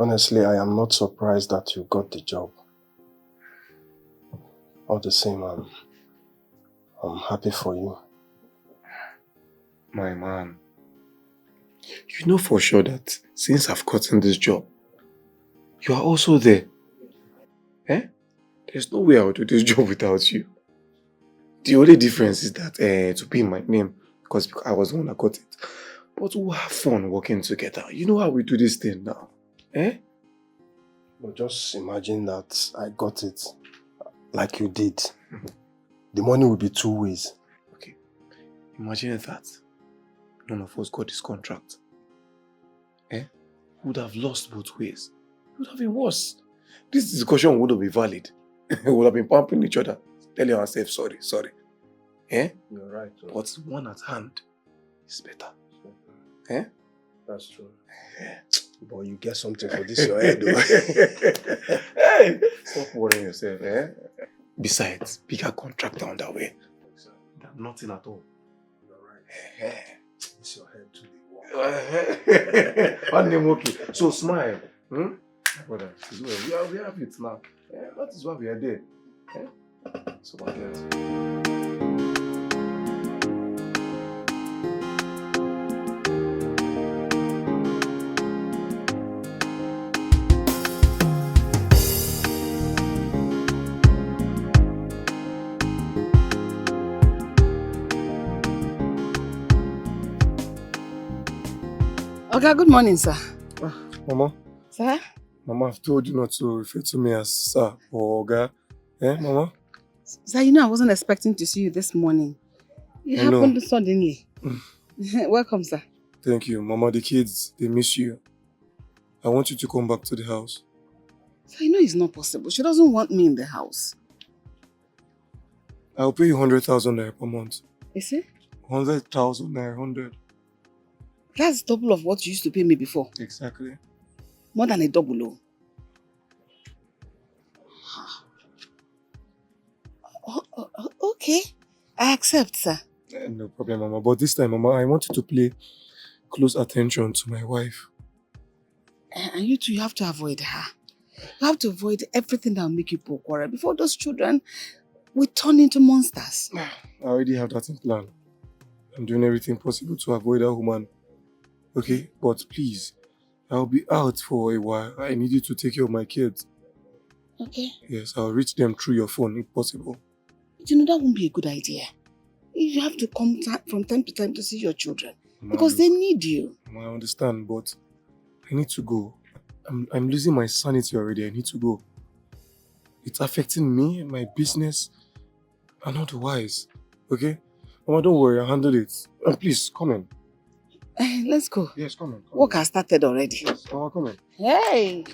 Honestly, I am not surprised that you got the job. All the same, I'm happy for you. My man, you know for sure that since I've gotten this job, you are also there. Eh? There's no way I would do this job without you. The only difference is that to be in my name, because I was the one that got it. But we'll have fun working together. You know how we do this thing now. Eh? But just imagine that I got it like you did. The money will be two ways. Okay. Imagine that none of us got this contract. Eh? We would have lost both ways. It would have been worse. This discussion wouldn't be valid. We would have been pumping each other, telling ourselves sorry. Eh? You're right. But one at hand is better. Eh? That's true. But you get something for this your head though. Hey! Stop worrying yourself, eh? Besides, bigger contract on the way. Nothing at all. You're right. It's your head to the wall. Okay. So smile. Brother, we have it now. That is why we are there. So what else? Okay, good morning, sir. Mama? Sir? Mama, I've told you not to refer to me as sir or Oga. Mama? Sir, you know I wasn't expecting to see you this morning. It happened suddenly. Welcome, sir. Thank you. Mama, the kids, they miss you. I want you to come back to the house. Sir, you know it's not possible. She doesn't want me in the house. I'll pay you 100,000 naira per month. Is it? 100,000 naira, 100. That's double of what you used to pay me before. Exactly. More than a double, okay. I accept, sir. No problem, Mama. But this time, Mama, I want you to pay close attention to my wife. And you too, you have to avoid her. You have to avoid everything that will make you poor quarrel before those children will turn into monsters. I already have that in plan. I'm doing everything possible to avoid that woman. Okay? But please, I'll be out for a while. I need you to take care of my kids. Okay. Yes, I'll reach them through your phone if possible. You know, that won't be a good idea. You have to come from time to time to see your children. Because they need you. I understand, but I need to go. I'm losing my sanity already. I need to go. It's affecting me, my business, and otherwise. Okay? Mama, don't worry. I'll handle it. And please, come in. Let's go. Yes, come in. Work has started already. Yes, Mama, come in. Hey!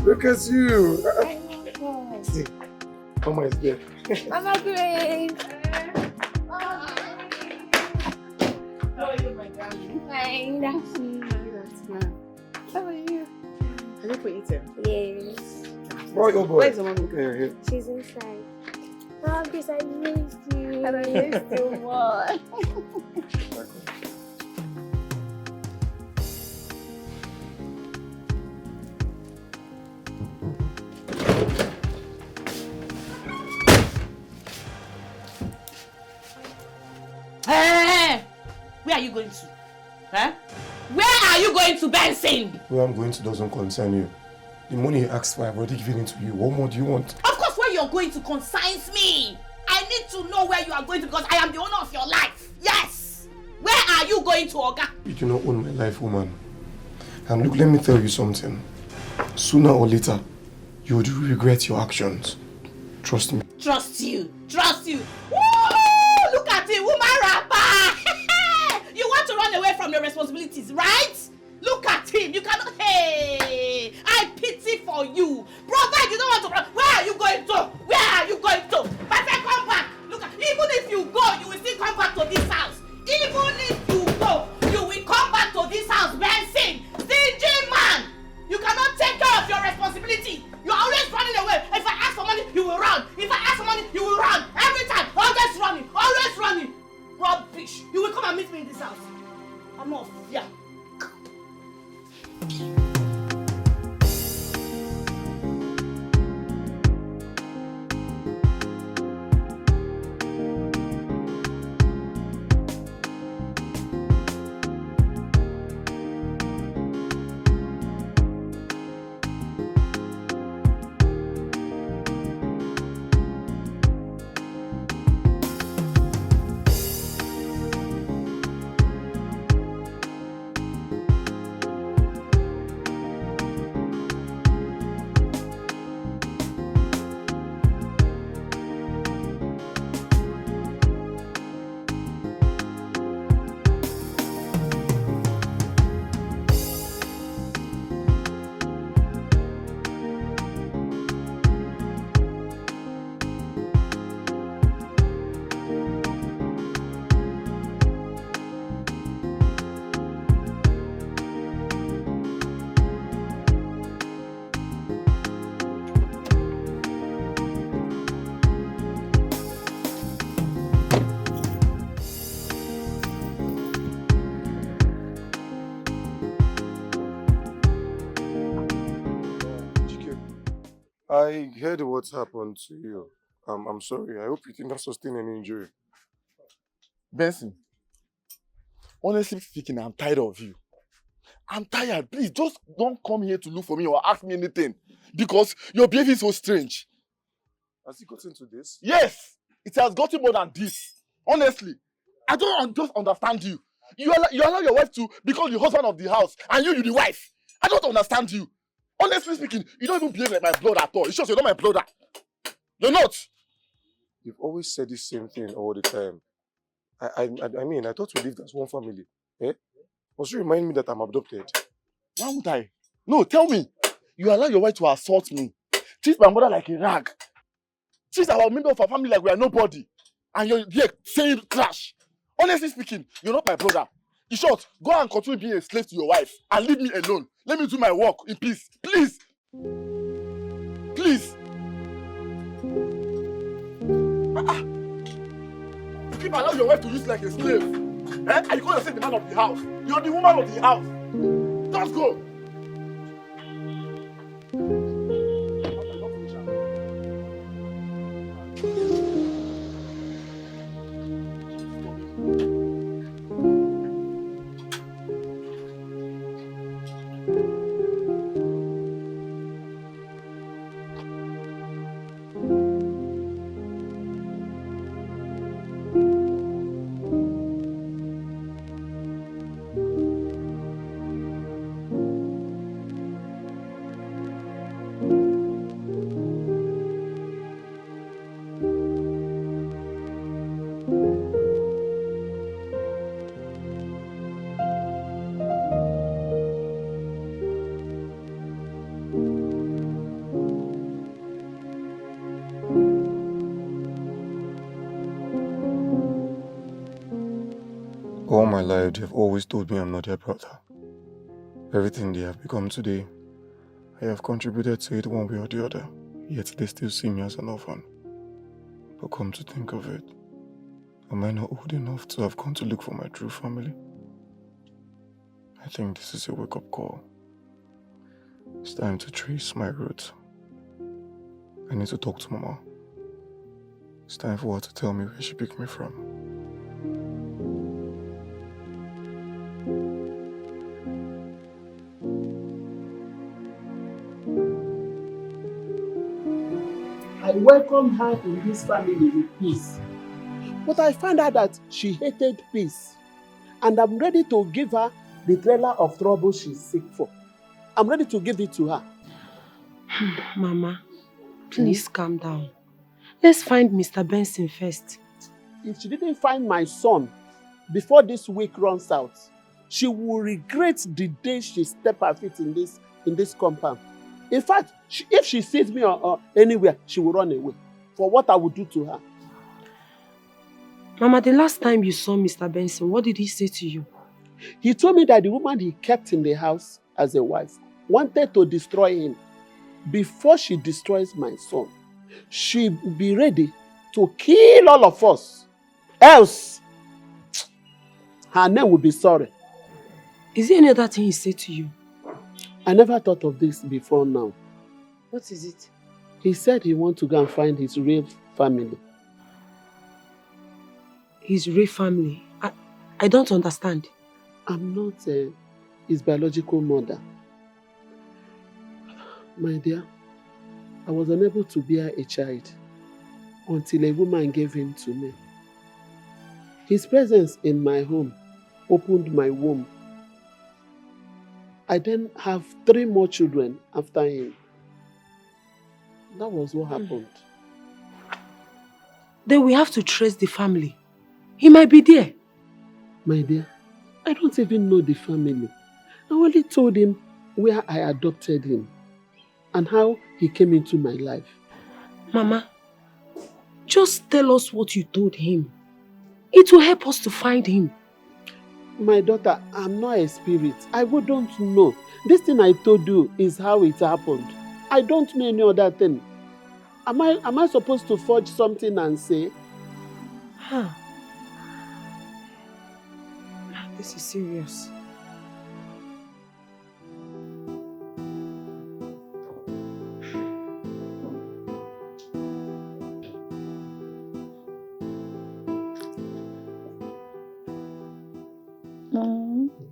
Look at you. See, Mama is there. Mama Grace. How are you, my darling? Fine. How are you? Are you for eating? Yes. Boy, oh boy. Where's the mommy? Here. She's inside. Mama Grace, I missed you. And I missed you more. Hey! Where are you going to? Huh? Where are you going to, Benson? Where I'm going to doesn't concern you. The money you asked for, I've already given it to you. What more do you want? Of course, where you're going to concerns me. I need to know where you are going to because I am the owner of your life. Yes! Where are you going to, Oga? You do not own my life, woman. And look, let me tell you something. Sooner or later, you would regret your actions. Trust me. Trust you. Trust you. Woo! Look at it, woman rapper. You want to run away from your responsibilities, right? Look at him. You cannot. Hey, I pity for you. Brother, you don't want to run. Where are you going to? Where are you going to? My friend, come back. Look at. Even if you go, you will still come back to this house. Even if you go, you will come back to this house, Benson. Stingy man. You cannot take care of your responsibility. You're always running away. If I ask for money, you will run. If I ask for money, you will run. Every time. Always running. Always running. Rubbish. You will come and meet me in this house. I'm not fear. I heard what happened to you. I'm sorry. I hope you did not sustain any injury. Benson, honestly speaking, I'm tired of you. I'm tired. Please, just don't come here to look for me or ask me anything. Because your behavior is so strange. Has he gotten to this? Yes, it has gotten more than this. Honestly, I don't just understand you. You allow your wife to become the husband of the house, and you're the wife. I don't understand you. Honestly speaking, you don't even behave like my blood at all. It's just you're not my brother. You're not. You've always said the same thing all the time. I mean, I thought we lived as one family. Eh? Must you remind me that I'm adopted? Why would I? No, tell me. You allow your wife to assault me. Treat my mother like a rag. Treat our member of our family like we are nobody. And you're here saying trash. Honestly speaking, you're not my brother. In short, go and continue being a slave to your wife and leave me alone. Let me do my work in peace. Please. Please. You keep allowing your wife to use like a slave. Eh? And you call yourself the man of the house. You're the woman of the house. Just go. All my life, they've always told me I'm not their brother. Everything they have become today, I have contributed to it one way or the other, yet they still see me as an orphan. But come to think of it, am I not old enough to have gone to look for my true family? I think this is a wake-up call. It's time to trace my roots. I need to talk to Mama. It's time for her to tell me where she picked me from. I welcomed her in this family with peace. But I found out that she hated peace. And I'm ready to give her the trailer of trouble she's sick for. I'm ready to give it to her. Mama, please calm down. Let's find Mr. Benson first. If she didn't find my son before this week runs out, she will regret the day she stepped her feet in this compound. In fact, if she sees me anywhere, she will run away for what I would do to her. Mama, the last time you saw Mr. Benson, what did he say to you? He told me that the woman he kept in the house as a wife wanted to destroy him. Before she destroys my son, she'll be ready to kill all of us. Else, her name will be sorry. Is there any other thing he said to you? I never thought of this before now. What is it? He said he wants to go and find his real family. His real family? I don't understand. I'm not his biological mother. My dear, I was unable to bear a child until a woman gave him to me. His presence in my home opened my womb. I then have 3 more children after him. That was what happened. Then we have to trace the family. He might be there. My dear, I don't even know the family. I only told him where I adopted him and how he came into my life. Mama, just tell us what you told him. It will help us to find him. My daughter, I'm not a spirit. I wouldn't know. This thing I told you is how it happened. I don't know any other thing. Am I supposed to forge something and say? This is serious.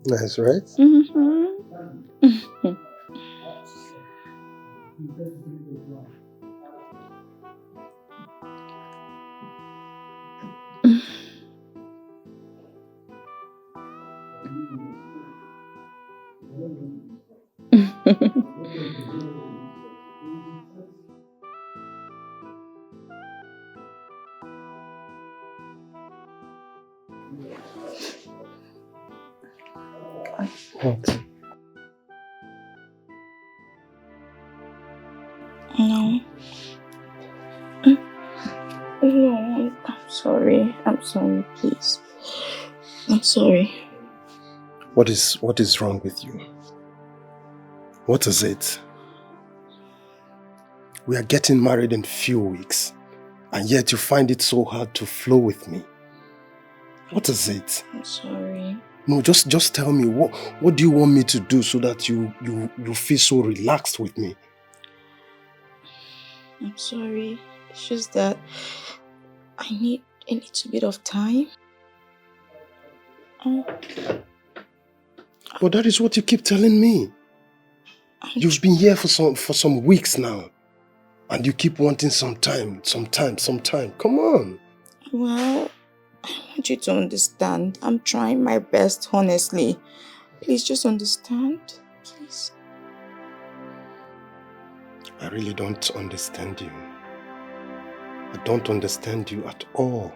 That's right. What? No. No, I'm sorry. I'm sorry, please. I'm sorry. What is wrong with you? What is it? We are getting married in few weeks, and yet you find it so hard to flow with me. What is it? I'm sorry. No, just tell me, what do you want me to do so that you feel so relaxed with me? I'm sorry. It's just that I need a little bit of time. But that is what you keep telling me. You've been here for some weeks now, and you keep wanting some time. Come on. Well, I want you to understand. I'm trying my best, honestly. Please just understand. Please. I really don't understand you. I don't understand you at all.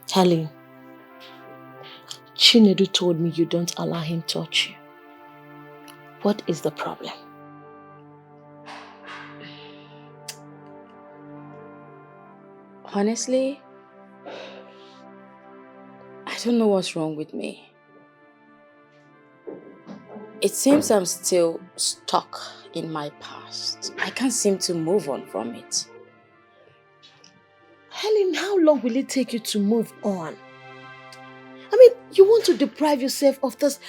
Charlie, Chinedu told me you don't allow him touch you. What is the problem? Honestly, I don't know what's wrong with me. It seems I'm still stuck in my past. I can't seem to move on from it. Helen, how long will it take you to move on? I mean, you want to deprive yourself of this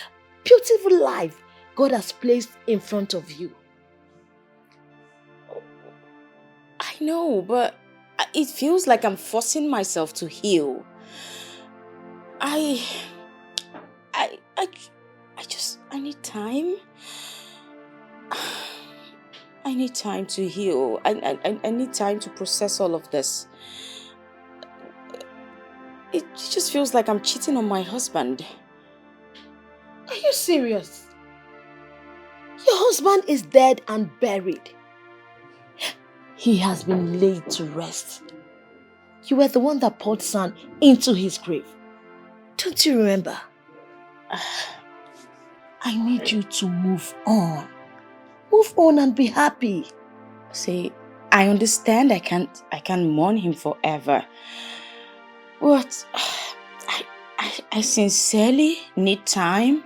beautiful life God has placed in front of you. I know, but it feels like I'm forcing myself to heal. I need time. I need time to heal. I need time to process all of this. It just feels like I'm cheating on my husband. Are you serious? Your husband is dead and buried. He has been laid to rest. You were the one that poured sand into his grave. Don't you remember? I need you to move on. Move on and be happy. See, I understand I can't mourn him forever. But I sincerely need time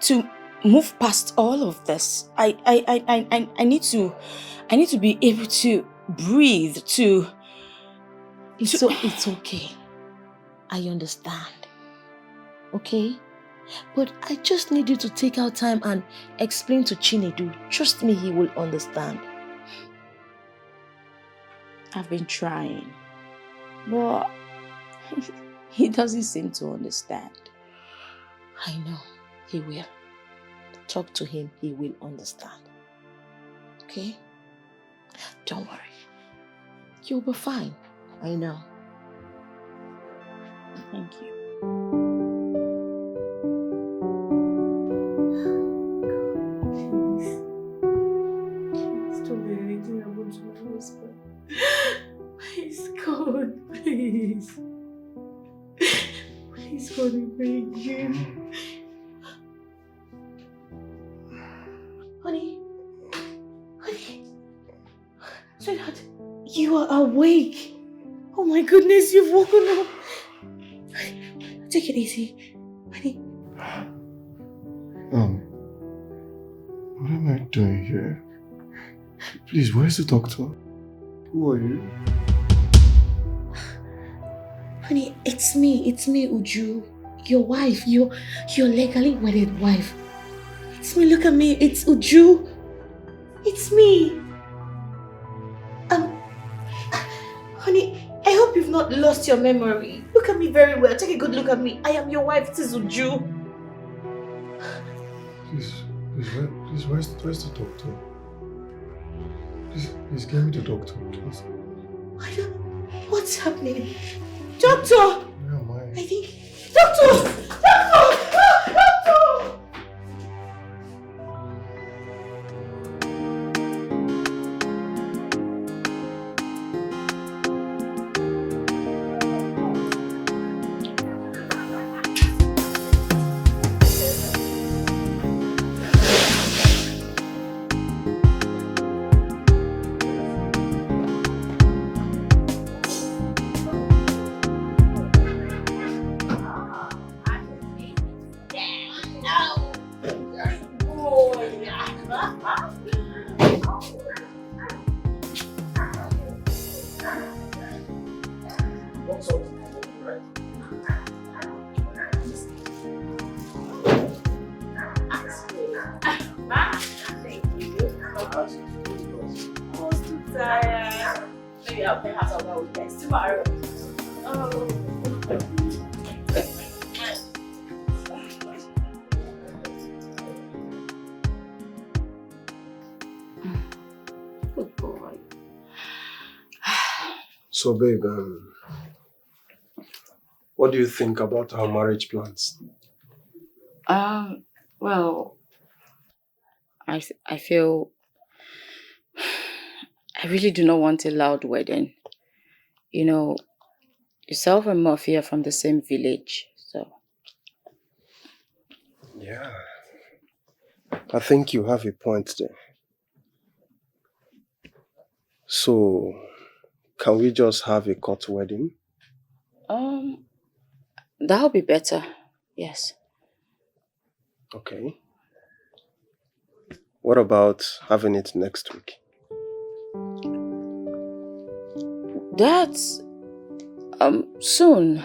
to move past all of this. I need to be able to breathe, It's okay. I understand. Okay? But I just need you to take out time and explain to Chinedu. Trust me, he will understand. I've been trying, but he doesn't seem to understand. I know. He will. Talk to him. He will understand. Okay? Don't worry. You'll be fine. I know. Thank you. Please don't let anything happen to my husband. Please, God, please. Please, God, we beg you. Honey. Sweetheart, you are awake. Oh my goodness, you've woken up. Take it easy. Honey. What am I doing here? Please, where's the doctor? Who are you? Honey, it's me, Uju. Your wife, your legally wedded wife. It's me, look at me, it's Uju. It's me. Honey, I hope you've not lost your memory. Look at me very well. Take a good look at me. I am your wife. This is Uju. Please, where's the doctor? Please get me the doctor, please. What's happening? Doctor! Where am I? I think... Doctor! Doctor! Doctor! So, babe, what do you think about our marriage plans? Well, I feel I really do not want a loud wedding. You know, yourself and Murphy are from the same village, so. Yeah. I think you have a point there. So, can we just have a court wedding? That'll be better. Yes. Okay. What about having it next week? That's soon.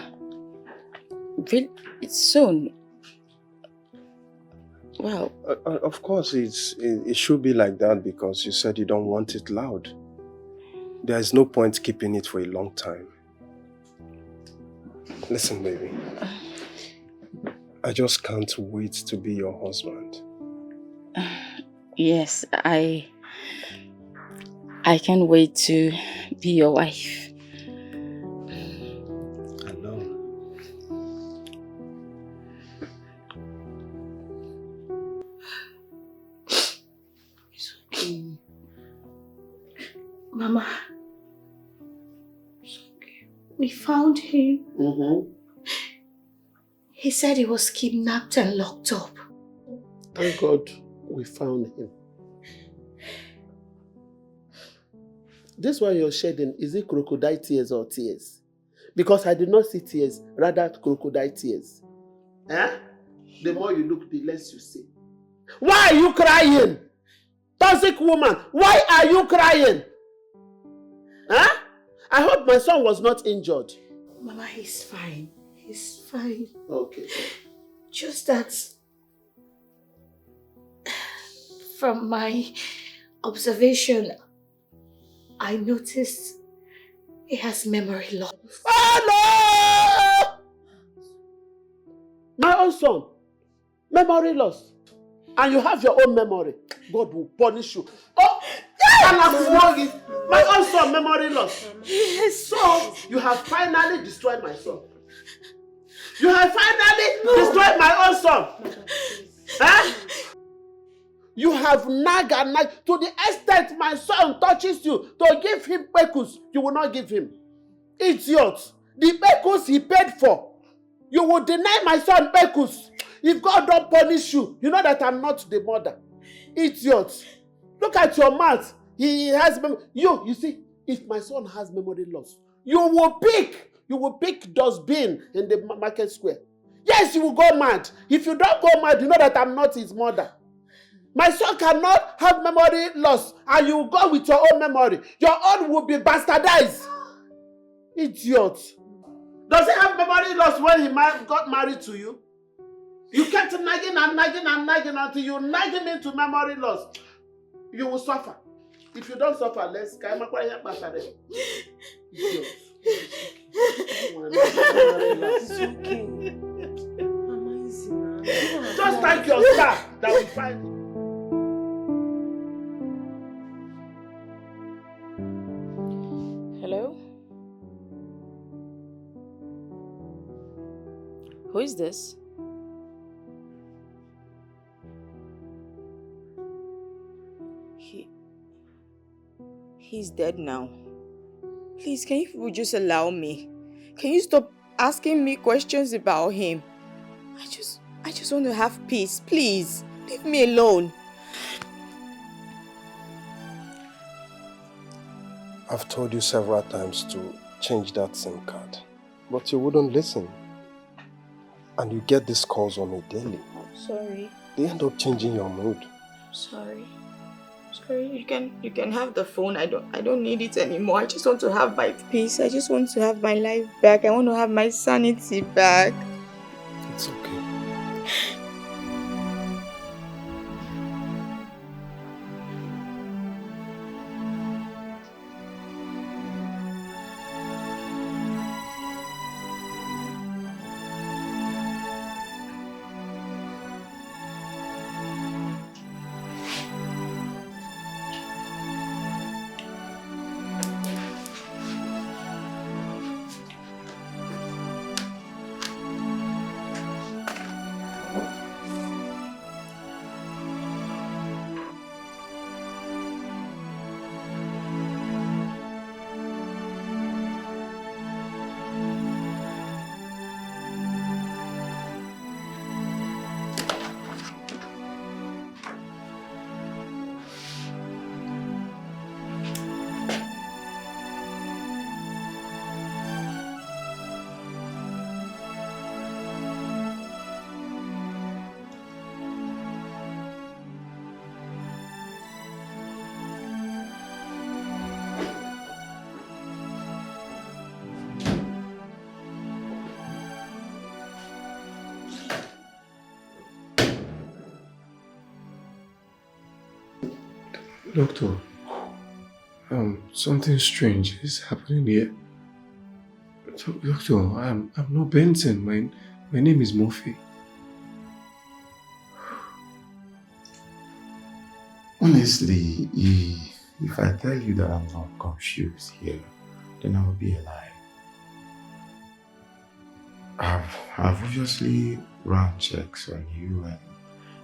It's soon. Well, Of course, it should be like that because you said you don't want it loud. There's no point keeping it for a long time. Listen, baby. I just can't wait to be your husband. yes, I can't wait to be your wife. I know. It's okay. Mama. It's okay. We found him. Mm-hmm. He said he was kidnapped and locked up. Thank God we found him. This one you're shedding, is it crocodile tears or tears? Because I did not see tears, rather crocodile tears. Eh? The more you look, the less you see. Why are you crying? Toxic woman, why are you crying? Huh? I hope my son was not injured. Mama, he's fine. He's fine. Okay. Just that from my observation, I noticed he has memory loss. Oh no! My own son, memory loss. And you have your own memory. God will punish you. Oh, my own son, memory loss. Yes. So, you have finally destroyed my son. You have finally destroyed my own son. Huh? You have nagged and nagged to the extent my son touches you to give him pekus. You will not give him. Idiot. The pekus he paid for. You will deny my son pekus. If God don't punish you, you know that I'm not the mother. Idiot. Look at your mouth. He has you see, if my son has memory loss, you will pick dustbin in the market square. Yes, you will go mad. If you don't go mad, you know that I'm not his mother. My son cannot have memory loss and you will go with your own memory. Your own will be bastardized. Idiot. Does he have memory loss when he got married to you? You kept nagging and nagging and nagging until you nag him into memory loss. You will suffer. If you don't suffer, let's go. It's okay. Mama, easy now. Just thank your star that we find him. Hello? Who is this? He's dead now. Please, can you people just allow me? Can you stop asking me questions about him? I just want to have peace. Please, leave me alone. I've told you several times to change that SIM card, but you wouldn't listen. And you get these calls on a daily. Sorry. They end up changing your mood. Sorry. You can have the phone. I don't need it anymore. I just want to have my peace. I just want to have my life back. I want to have my sanity back. It's okay. Doctor, something strange is happening here. Doctor, I'm not Benson. My name is Murphy. Honestly, if I tell you that I'm not confused here, then I will be a lie. I've obviously run checks on you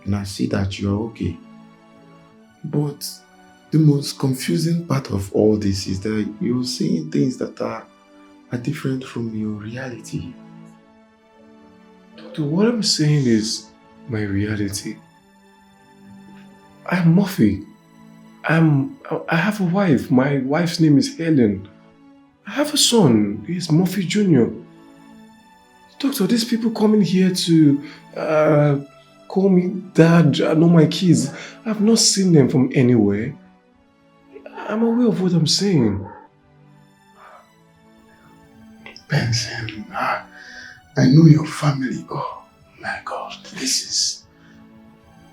and I see that you're okay. But the most confusing part of all this is that you're saying things that are different from your reality. Doctor, what I'm saying is my reality. I'm Murphy. I have a wife. My wife's name is Helen. I have a son. He's Murphy Jr. Doctor, these people coming here to call me dad, know my kids. I've not seen them from anywhere. I'm aware of what I'm saying. Benson, I know your family. Oh my God, this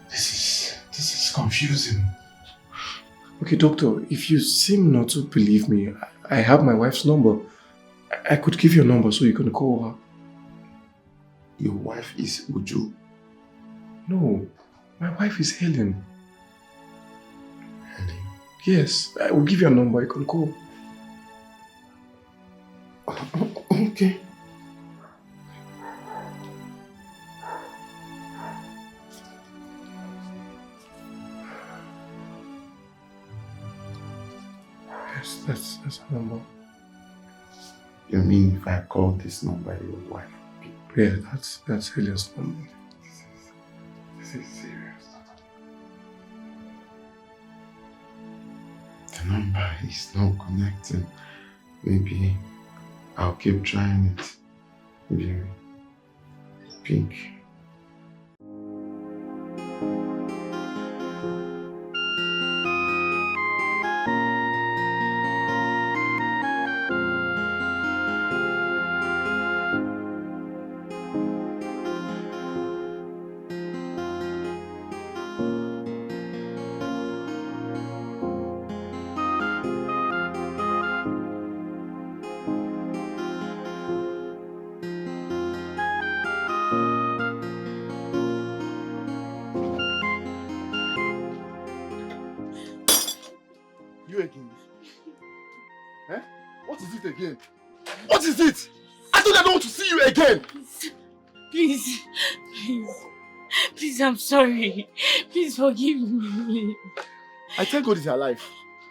is confusing. Okay, doctor, if you seem not to believe me, I have my wife's number. I could give you a number so you can call her. Your wife is Uju? No, my wife is Helen. Helen? Yes, I will give you a number you can call. Okay. Yes, that's her number. You mean if I call this number, your wife will pick? Yeah, that's Helen's number. This is serious. The number is not connecting. Maybe I'll keep trying it. Maybe pink. You again? Eh? What is it again? What is it? I told you I don't want to see you again! Please, I'm sorry. Please forgive me. I thank God he's alive.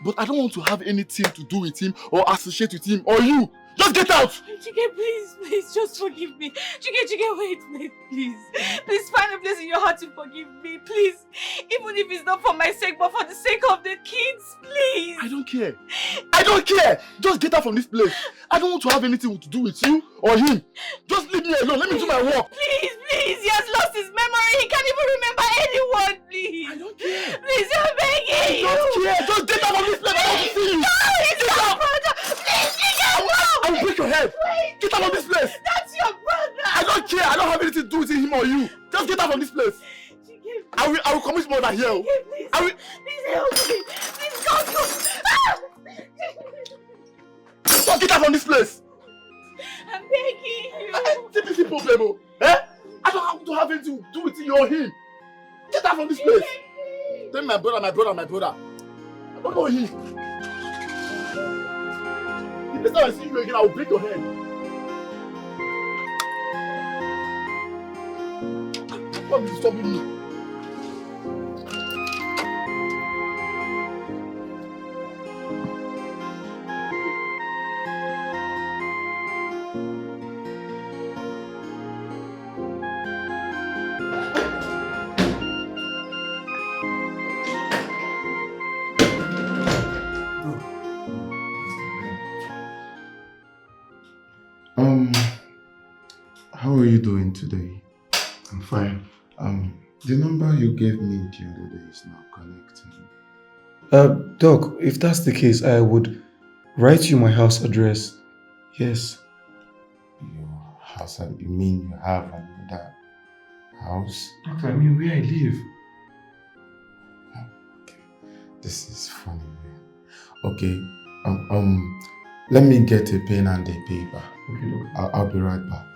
But I don't want to have anything to do with him or associate with him or you. Just get out! Chike, please, just forgive me. Chike, wait, please. Please find a place in your heart to forgive me, please. Even if it's not for my sake, but for the sake of the kids, please. I don't care. I don't care! Just get out from this place. I don't want to have anything to do with you or him. Just leave me alone. Let me do my work. Please, he has lost his memory. He can't even remember anyone, please. I don't care. Please, I'm begging you. I don't care. Just get out from this place. I don't want to see you. No, he's your brother. Please, Chike, no. I will break your head. Wait. Get out of this place. That's your brother. I don't care. I don't have anything to do with him or you. Just get out from this place. I will commit murder here. Please, I will. Please help me. Please go. Just get out from this place. I'm begging you. This is the problem. Eh? I don't have to have anything to do with you or him. Get out from this place. Then my brother. I don't know him. The next time I see you again, I will break your head. What is disturbing me? How are you doing today? I'm fine. The number you gave me the other day is not connecting. Doc, if that's the case, I would write you my house address. Yes. Your house? You mean you have another house? Doctor, I mean where I live. Okay. This is funny, man. Okay, let me get a pen and a paper. I'll be right back.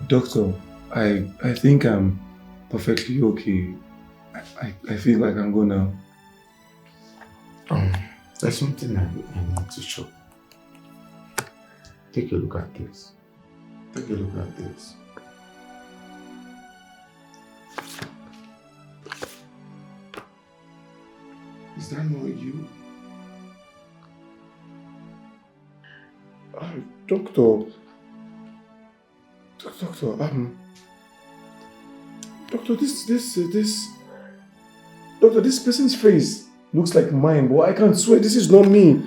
Doctor, I think I'm perfectly okay. I feel like I'm good now. There's something I need to show. Take a look at this. Take a look at this. Is that not you? Doctor, doctor, doctor, this person's face looks like mine, but I can't swear this is not me.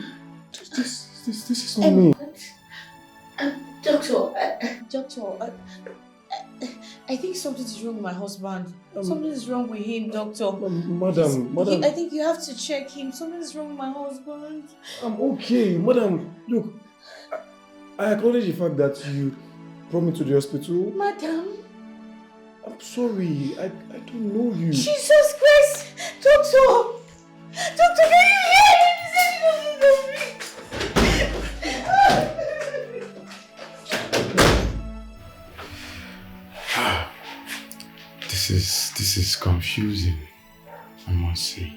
This is not me. Doctor, I think something is wrong with my husband. Something is wrong with him, doctor. Madam. I think you have to check him. Something is wrong with my husband. I'm okay, madam. Look, I acknowledge the fact that you brought me to the hospital. Madam? I'm sorry, I don't know you. Jesus Christ! Doctor! Doctor, can you hear him? He said he doesn't know me. This is confusing, I must say.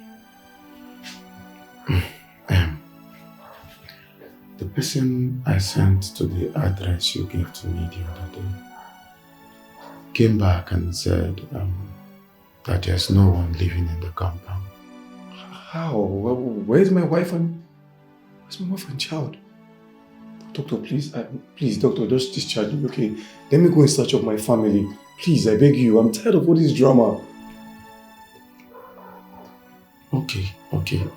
The person I sent to the address you gave to me the other day came back and said that there's no one living in the compound. How? Where's my wife and child? Doctor, please, doctor, just discharge me, okay? Let me go in search of my family. Please, I beg you. I'm tired of all this drama. Okay.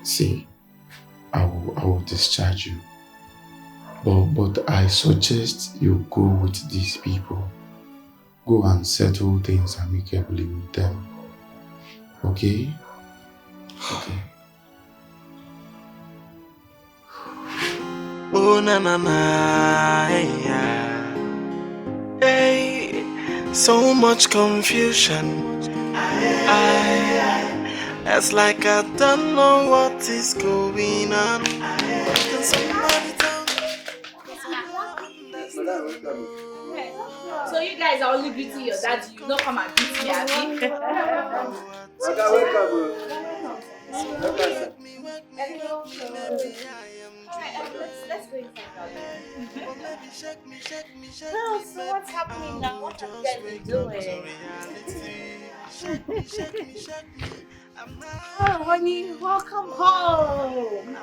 See, I will discharge you. But I suggest you go with these people. Go and settle things amicably with them. Okay? Okay. Oh na na na, hey, so much confusion. It's like I don't know what is going on. Can somebody tell me? So you guys are only beating your dad, you not come and beat me, Abby? Let's go inside now. So what's happening now? What have you guys been doing? Oh, honey, welcome home.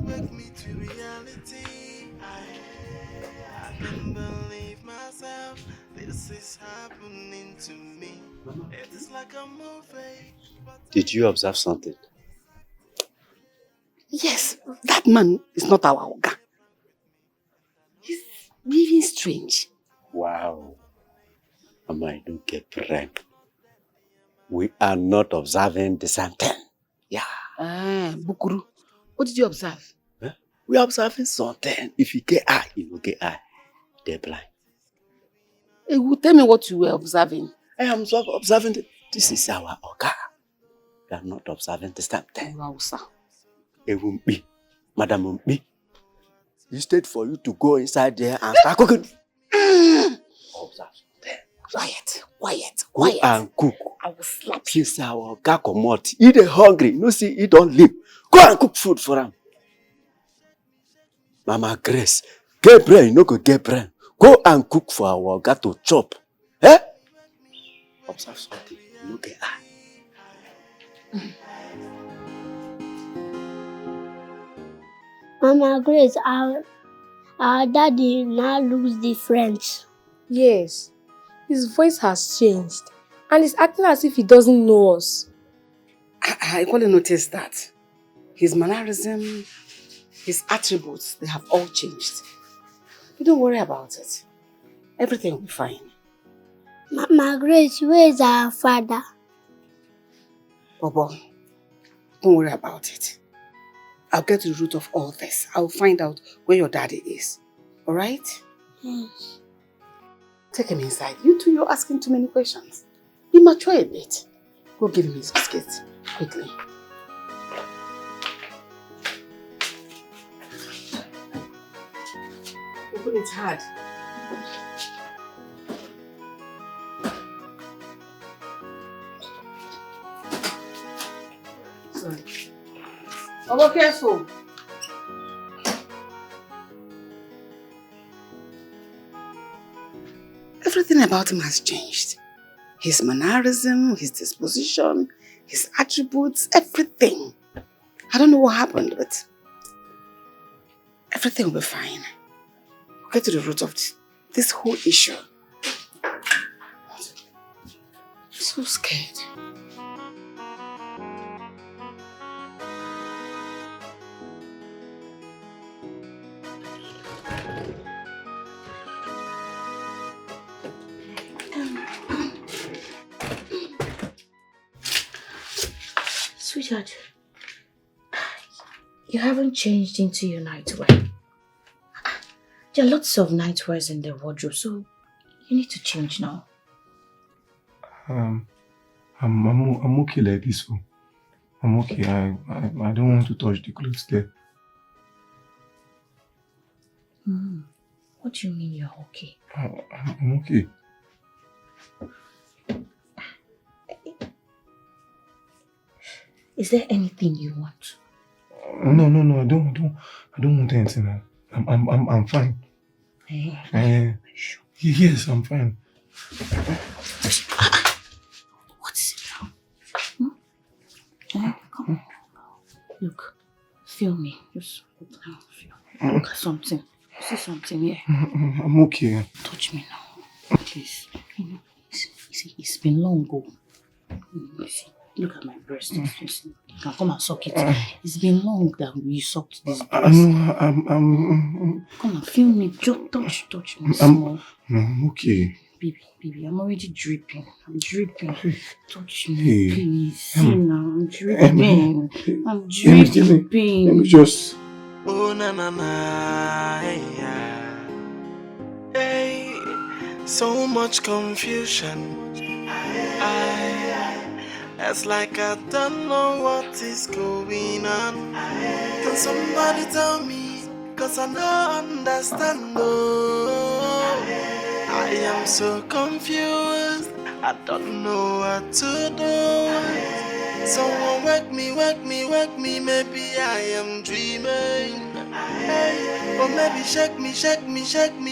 Wake me to reality. I can't believe myself. This is happening to me. It is like a movie. Did you observe something? Yes, that man is not our Oga. He's really strange. Wow. Mama, I don't get brain. We are not observing the same thing. Yeah. Bukuru, what did you observe? Huh? We are observing something. If you get eye, you will get eye. They're blind. Hey, tell me what you were observing. I am observing. This is our Oga. We are not observing the same thing. Wow, sir. It won't be. Madam won't be. Instead for you to go inside there and start cooking. Observe. Quiet. Go and cook. I will slap you. Since our Oga come out, he dey hungry. No see, he don't live. Go and cook food for him. Mama Grace, get brain, you no go get brain. Go and cook for our Oga to chop. Eh? Observe something. You no get eye. Mama Grace, our daddy now looks different. Yes, his voice has changed and he's acting as if he doesn't know us. I only noticed that. His mannerism, his attributes, they have all changed. But don't worry about it. Everything will be fine. Mama Grace, where is our father? Bobo, don't worry about it. I'll get to the root of all this. I'll find out where your daddy is. Alright? Take him inside. You two, you're asking too many questions. Be mature a bit. Go give him his biscuits. Quickly. Open it hard. Sorry. Oh, careful. Everything about him has changed. His mannerism, his disposition, his attributes, everything. I don't know what happened, but everything will be fine. We'll get to the root of this whole issue. I'm so scared. Sweetheart, you haven't changed into your nightwear. There are lots of nightwears in the wardrobe, so you need to change now. I'm okay like this. So I'm okay. I don't want to touch the clothes there. What do you mean you're okay? I'm okay. Is there anything you want? No. I don't want anything. I'm fine. Sure. Yes, I'm fine. What is it now? Come on. Look, feel me. Just look at something. See something here. I'm okay. Touch me now, please. It's been long ago. Look at my breast. You can come and suck it. It's been long that you sucked this breast. I'm Come on, feel me. Just touch me small. I'm okay. Baby, I'm already dripping. I'm dripping. Touch me, Hey. please. See now, I'm dripping. I'm dripping. Let me just... Oh na na na, hey, so much confusion. It's like I don't know what is going on. Can somebody tell me? 'Cause I don't understand. Oh, I am so confused. I don't know what to do. Someone wake me. Maybe I am dreaming. Hey, or maybe shake me.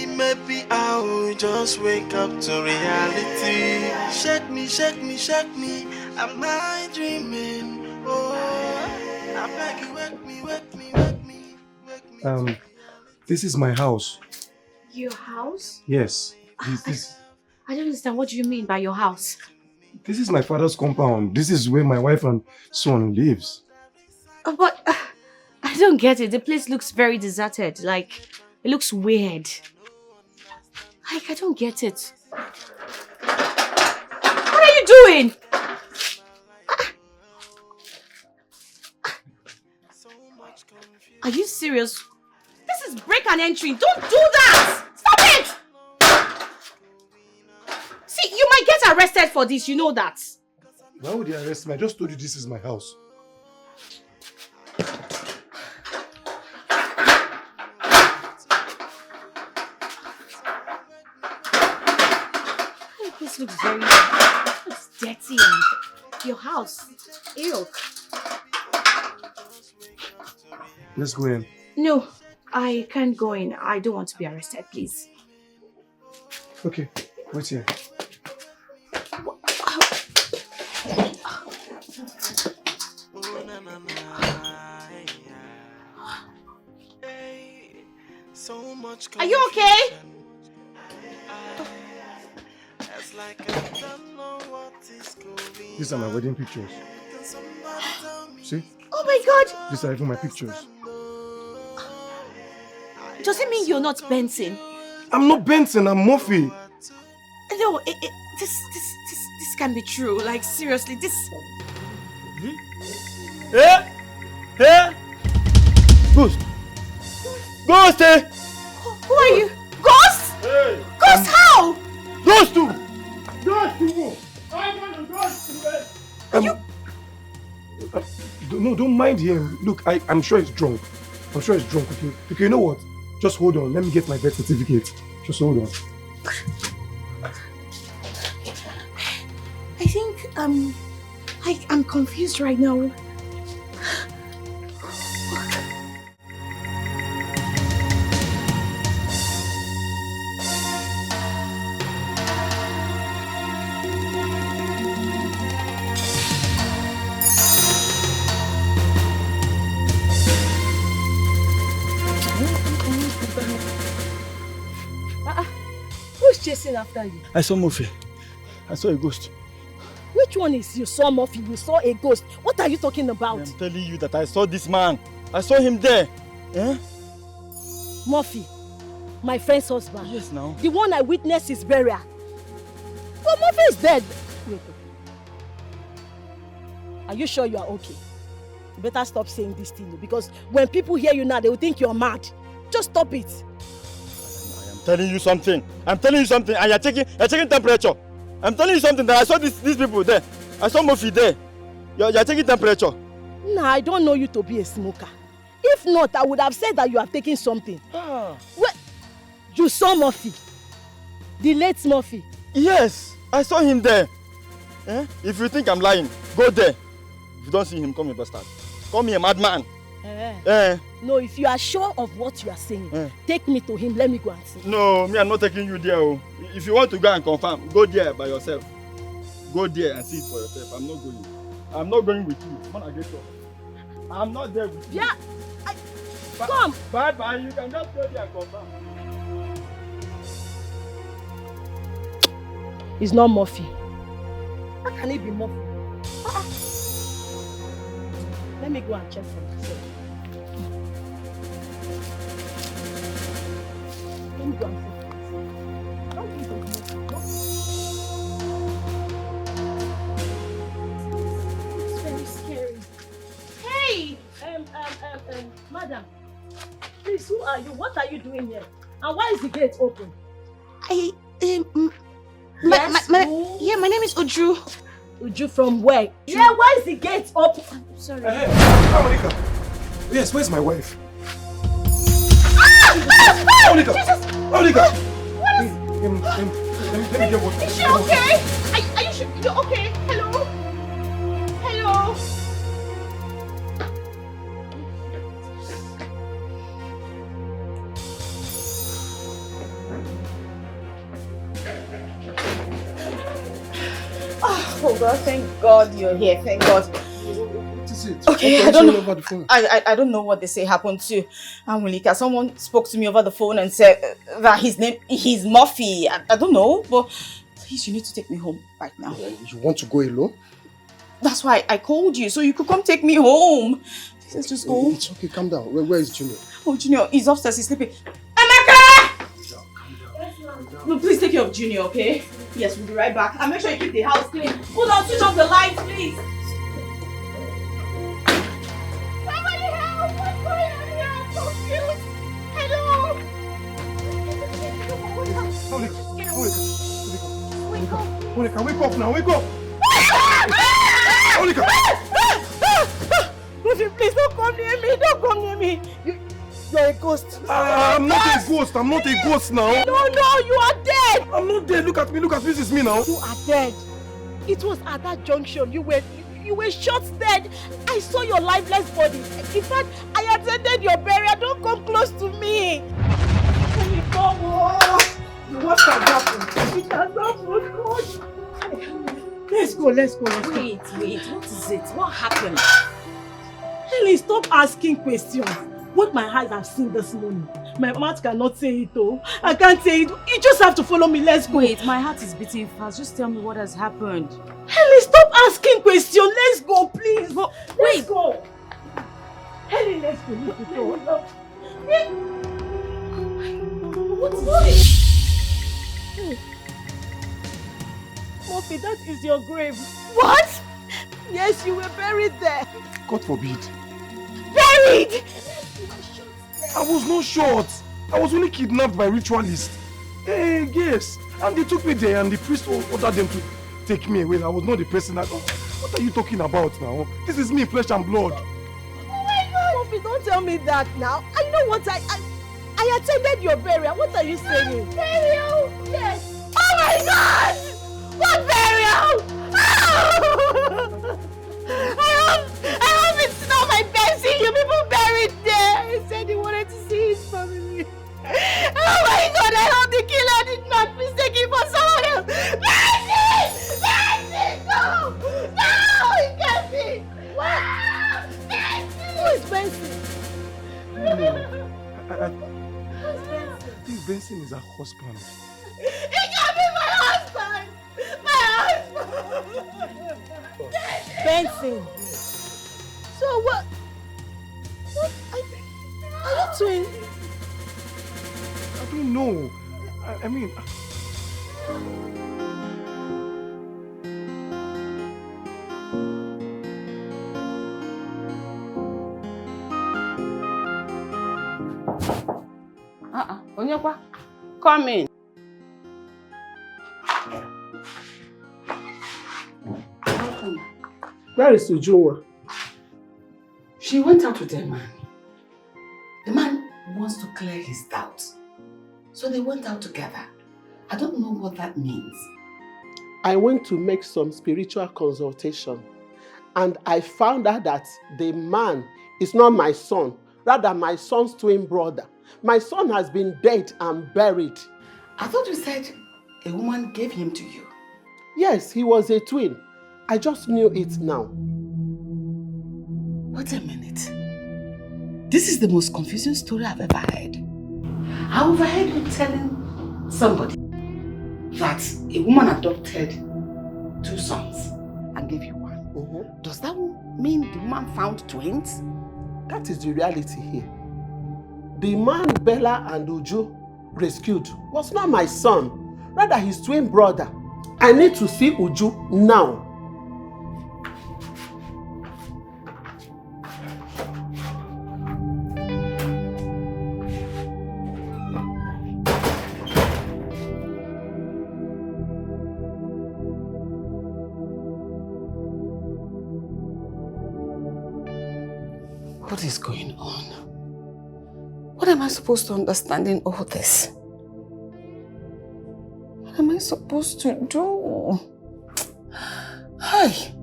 Maybe I will just wake up to reality. Shake me. Am I dreaming? Oh, I beg you, wake me. This is my house. Your house? Yes. I don't understand. What do you mean by your house? This is my father's compound. This is where my wife and son lives. But I don't get it. The place looks very deserted. Like, it looks weird. Like, I don't get it. What are you doing? Are you serious? This is break and entry. Don't do that! Stop it! See, you might get arrested for this. You know that. Why would they arrest me? I just told you this is my house. This looks very dirty and your house. Ew. Let's go in. No, I can't go in. I don't want to be arrested, please. Okay, wait here. Are you okay? These are my wedding pictures. See? Oh my God! These are even my pictures. Does it mean you're not Benson? I'm not Benson, I'm Murphy. No, this can't be true. Like, seriously, this... Ghost! Ghost, eh? Who are you? Ghost? Hey! Ghost how? Ghost too! Ghost too! I want to ghost too! No, don't mind him. Look, I'm sure he's drunk. I'm sure he's drunk, okay? Okay, you know what? Just hold on. Let me get my birth certificate. Just hold on. I think I'm confused right now. Who's chasing after you? I saw Murphy. I saw a ghost. Which one is you saw Murphy? You saw a ghost. What are you talking about? I'm telling you that I saw this man. I saw him there. Eh? Murphy, my friend's husband. Yes, now. The one I witnessed his burial. But Murphy is dead. Wait. Are you sure you are okay? You better stop saying this thing because when people hear you now, they will think you're mad. Just stop it. I am telling you something. I'm telling you something, and you're taking temperature. I'm telling you something that I saw these people there. I saw Murphy there. You're taking temperature. Nah, I don't know you to be a smoker. If not, I would have said that you have taken something. What? You saw Murphy? The late Murphy? Yes, I saw him there. Eh? If you think I'm lying, go there. If you don't see him, call me a bastard. Call me a madman. No, if you are sure of what you are saying, take me to him. Let me go and see. No, me, I'm not taking you there. Oh. If you want to go and confirm, go there by yourself. Go there and see it for yourself. I'm not going. I'm not going with you. I'm not there with you. Yeah. Come. Bye. You can just go there and confirm. It's not Murphy. How can it be Murphy? Let me go and check for myself. Let me go and check for myself. Don't think it's Murphy. It's very scary. Hey! Madam, please, who are you? What are you doing here? And why is the gate open? My name is Uju. Uju from where? Yeah, why is the gate open? I'm sorry. Monica. Yes, where's my wife? Monica! Monica! What is... Let me get water. Is she okay? Are you sure you're okay? Hello? Hello? Oh God, thank God you're here. Thank God. What is it? Okay, I don't know. Over the phone? I don't know what they say happened to Angelica. Someone spoke to me over the phone and said that his name is Murphy. I don't know, but please, you need to take me home right now. You want to go alone? That's why I called you, so you could come take me home. Please, let's just go. It's okay, calm down. Where is Junior? Oh, Junior, he's upstairs, he's sleeping. Emeka! No, please take care of Junior, okay? Yes, we'll be right back. And make sure you keep the house clean. Hold on, switch off the lights, please. Somebody help! What's going on here? I'm confused. Hello? Monica, wake up now, wake up! Monica! Murphy, please don't come near me. Don't come near me. You're a ghost. I'm not a ghost. I'm not a ghost now. No, you are dead. I'm not dead. Look at me. This is me now. You are dead. It was at that junction. You were shot dead. I saw your lifeless body. In fact, I attended your burial. Don't come close to me. What has happened? It has happened. Let's go. Wait, what is it? What happened? Helen, stop asking questions. What my eyes have seen this morning, my mouth cannot say it. Oh, I can't say it. You just have to follow me. Let's go. Wait, my heart is beating fast. Just tell me what has happened. Helen, stop asking questions. Let's go, please. But let's go. Helen, let's go. What is it? Murphy, that is your grave. What? Yes, you were buried there. God forbid. Buried! I was not shot. I was only kidnapped by ritualists. Yes. And they took me there and the priest ordered them to take me away. I was not the person that... What are you talking about now? This is me, flesh and blood. Oh my God! Poppy, don't tell me that now. I know what I attended your burial. What are you saying? Burial? Yes. Oh my God! What burial? Oh! I hope it's not my Bessie. You people buried there. He said he wanted to see his family. Oh my God! I hope the killer did not mistake him for someone else. Bessie! Bessie! No! No! It can't be! What? Bessie! Who is Bessie? I think Benson is her husband. It can't be my husband! My husband! Benson! So what? Are you twins? I don't know. I mean... Onyekwa, come in. Where is Ujunwa? She went out with a man. The man wants to clear his doubts. So they went out together. I don't know what that means. I went to make some spiritual consultation and I found out that the man is not my son, rather my son's twin brother. My son has been dead and buried. I thought you said a woman gave him to you. Yes, he was a twin. I just knew it now. Wait a minute. This is the most confusing story I've ever heard. I overheard you telling somebody that a woman adopted 2 sons and gave you one. Does that mean the woman found twins? That is the reality here. The man Bella and Uju rescued was not my son, rather his twin brother. I need to see Uju now. What is going on? What am I supposed to understand in all this? What am I supposed to do? Hi.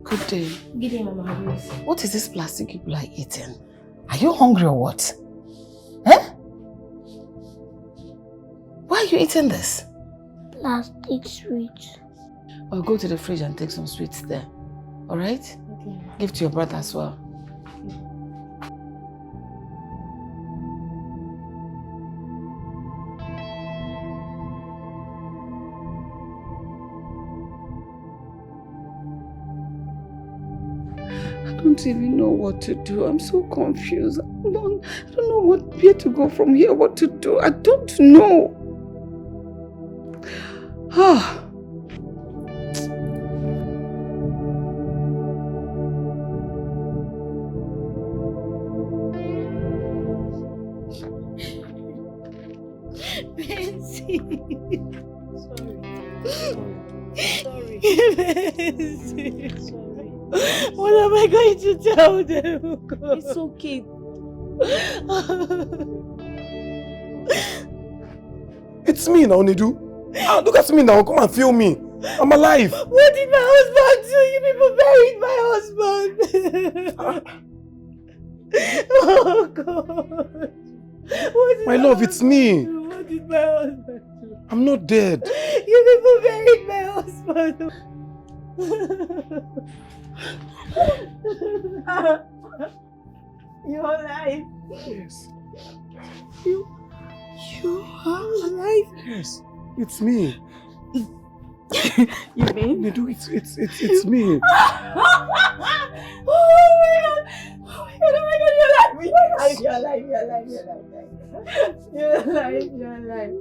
Good day. Good day, Mama. What is this plastic you are eating? Are you hungry or what? Eh? Why are you eating this? Plastic sweets. I'll go to the fridge and take some sweets there. Alright? Okay. Give to your brother as well. I don't even know what to do. I'm so confused. I don't know where to go from here, what to do. I don't know. Ah. Benzie. Sorry. Sorry. What am I going to tell them? It's okay. It's me now, Nedu. Look at me now. Come and feel me. I'm alive. What did my husband do? You people buried my husband. Oh God. My love, it's me. What did my husband do? I'm not dead. You people buried my husband. You're alive. Yes. You are alive. Yes. It's me. You mean? Nedu, it's me. Oh my God! Oh my God! You're alive! You're alive!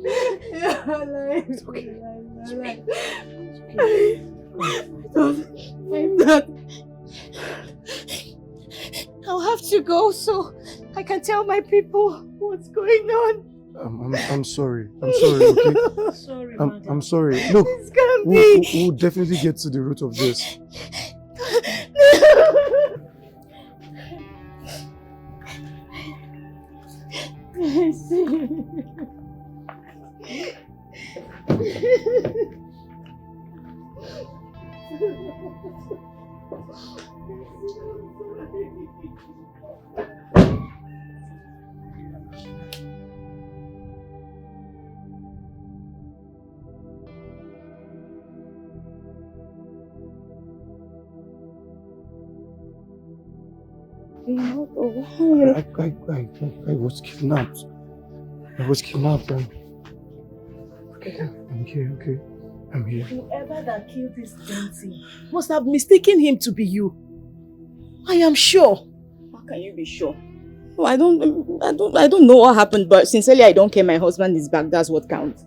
It's okay. I'm not. I'll have to go so I can tell my people what's going on. I'm sorry. I'm sorry, okay? Sorry, I'm sorry. Look, it's gonna be. we'll definitely get to the root of this. I was kidnapped. I was kidnapped. Okay, I'm here, okay? I'm here. Whoever that killed this dancing must have mistaken him to be you. I am sure. How can you be sure? Oh, I don't know what happened, but sincerely, I don't care. My husband is back. That's what counts.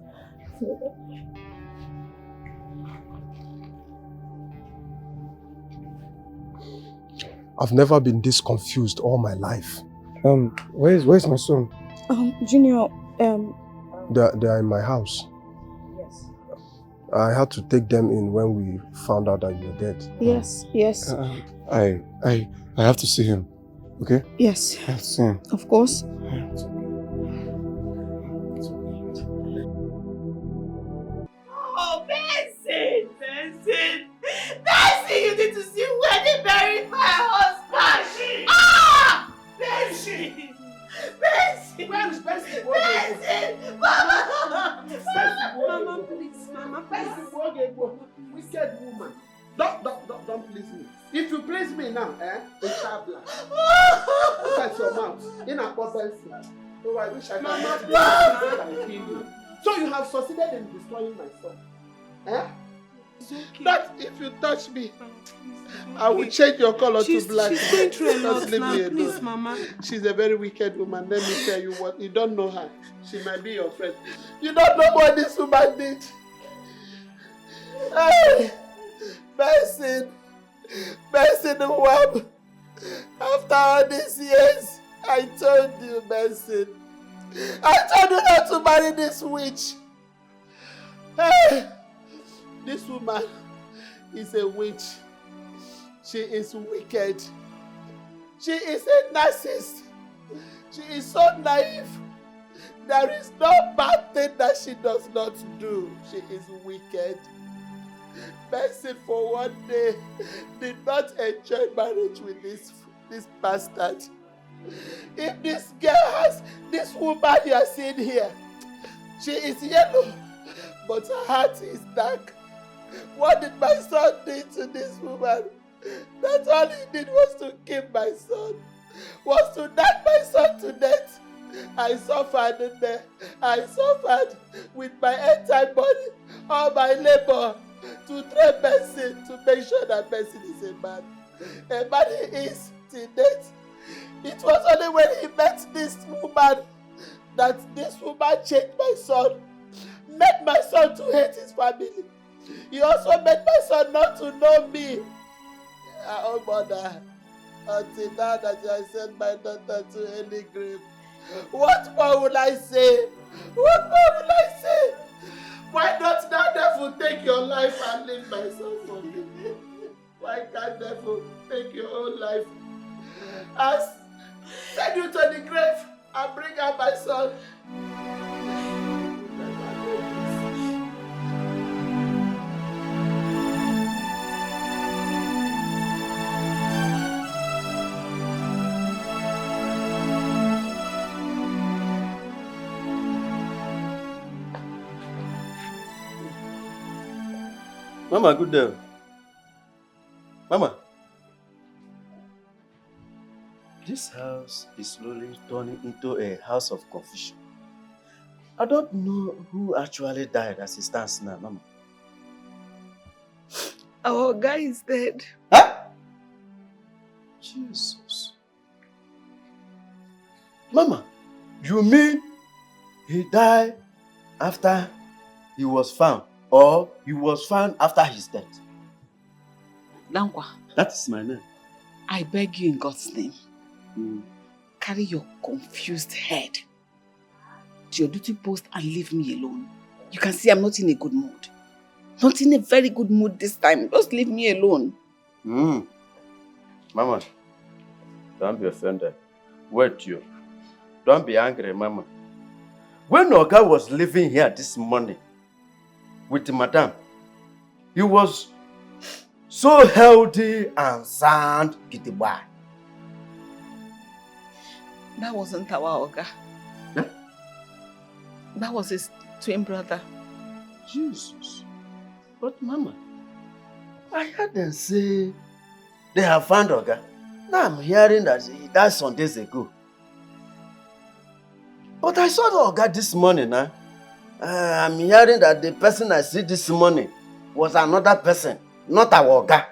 I've never been this confused all my life. Where's my son? Junior, They're in my house. Yes. I had to take them in when we found out that you're dead. Yes. I have to see him. Okay? Yes. I have to see him. Of course. Oh, Benson! Benson, you need to see where they buried my husband! Ah! Benson! Where is Benson? Mama! Mama, please, Mama, please. Wicked woman. Don't please me. If you please me now, it's sharp black. Look at your mouth. In a Benson. Oh, I wish I could kill you. So you have succeeded in destroying my son. Okay. That if you touch me, I will change your color to black. She's going through a lot Just leave now, me please, alone. Mama. She's a very wicked woman. Let me tell you what. You don't know her. She might be your friend. You don't know what this woman did. Hey, Benson, Wab. After all these years, I told you, Benson. I told you not to marry this witch. Hey, this woman is a witch. She is wicked. She is a narcissist. She is so naive. There is no bad thing that she does not do. She is wicked. Benson for one day did not enjoy marriage with this bastard. If this girl has this woman you are seeing here, she is yellow, but her heart is dark. What did my son do to this woman? That all he did was to kill my son, was to knock my son to death. I suffered in there. I suffered with my entire body, all my labor, to train Benson, to make sure that Benson is a man. A man he is till date. It was only when he met this woman that this woman changed my son, made my son to hate his family. He also made my son not to know me. Oh mother, until now that I sent my daughter to any grave. What more will I say? What more will I say? Why not that devil take your life and leave my son for me? Why can't devil take your own life? As send you to the grave and bring out my son. Mama, good day. Mama. This house is slowly turning into a house of confusion. I don't know who actually died as it stands now, Mama. Our guy is dead. Huh? Jesus. Mama, you mean he died after he was found, or he was found after his death? Dankwa, That is my name. I beg you in God's name, carry your confused head to your duty post and leave me alone. You can see I'm not in a good mood. Not in a very good mood this time. Just leave me alone. Mama, don't be offended. Wait, you. Don't be angry, Mama. When Oga was living here this morning with Madam, he was so healthy and sound, Kitty-boy. That wasn't our Oga. Huh? That was his twin brother. Jesus. But Mama, I heard them say they have found Oga. Now I'm hearing that he died some days ago. But I saw the Oga this morning. I'm hearing that the person I see this morning was another person, not our Oga.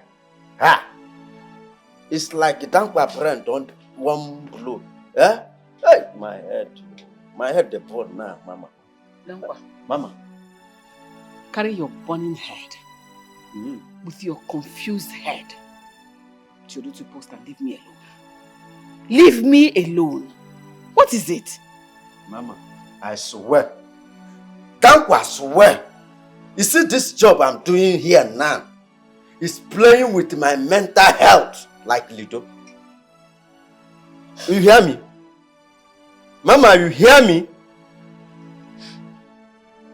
It's like a Dankwa parent on one blow. Hey, my head they burn now, Mama. Dankwa, Mama. Carry your burning head with your confused head to your duty post and leave me alone. Leave me alone. What is it? Mama, I swear. Dankwa swear. You see this job I'm doing here now is playing with my mental health like Lido. You hear me? Mama, you hear me?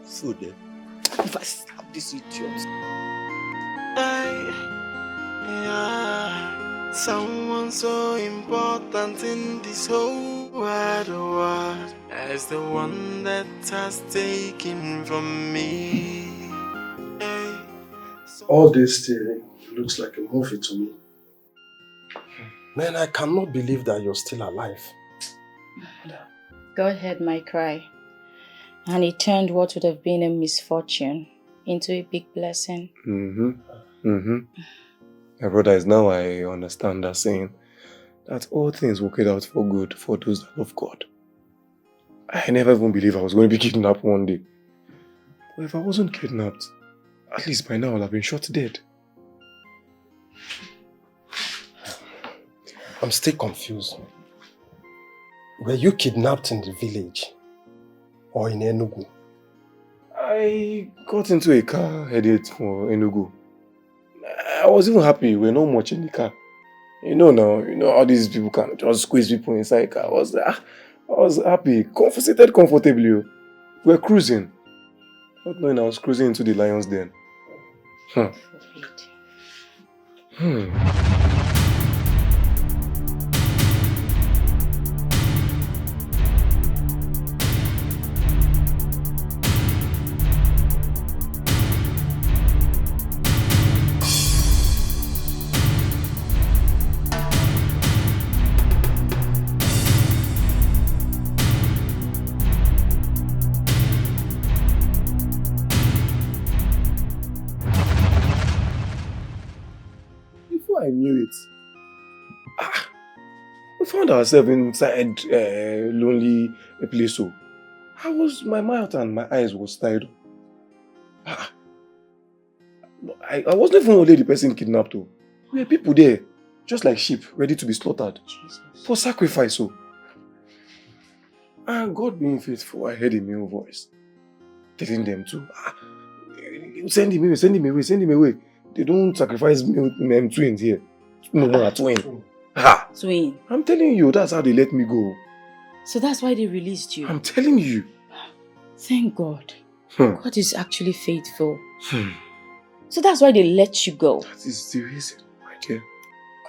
So then. If I stab this idiot. Someone so important in this whole wide world as the one that has taken from me. All this thing looks like a movie to me. Man, I cannot believe that you're still alive. God heard my cry, and He turned what would have been a misfortune into a big blessing. My brother, is now I understand that saying that all things work out for good for those that love God. I never even believed I was going to be kidnapped one day. But if I wasn't kidnapped, at least by now I'll have been shot dead. I'm still confused. Were you kidnapped in the village or in Enugu? I got into a car headed for Enugu. I was even happy. We're not much in the car. You know now, how these people can just squeeze people inside a car. I was happy, seated comfortably. We're cruising. Not knowing I was cruising into the lion's den. I knew it. We found ourselves inside a lonely place. So my mouth and my eyes was tied. I wasn't even only the person kidnapped. There were people there, just like sheep, ready to be slaughtered. Jesus. For sacrifice. So. And God being faithful, I heard a male voice telling them to send him away, send him away, send him away. They don't sacrifice twins here. No more twin. Twin. I'm telling you, that's how they let me go. So that's why they released you? I'm telling you. Thank God. God is actually faithful. So that's why they let you go. That is the reason, my dear.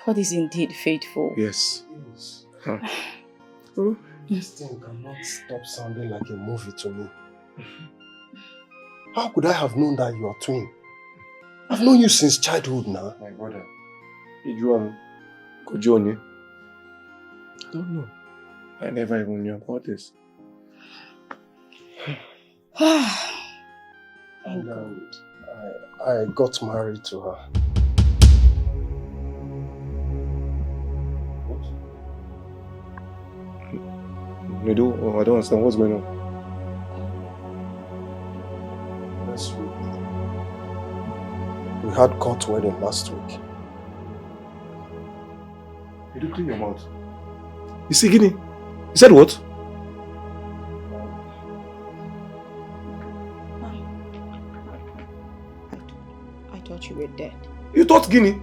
God is indeed faithful. Yes. This thing cannot stop sounding like a movie to me. How could I have known that you are twin? I've known you since childhood now. My brother. Ijuan, Kojoni. I don't know. I never even knew about this. And I got married to her. What? I don't understand. What's going on? had court wedding last week. You do clean your mouth. You see, Guinea? You said what? I thought you were dead. You thought Guinea?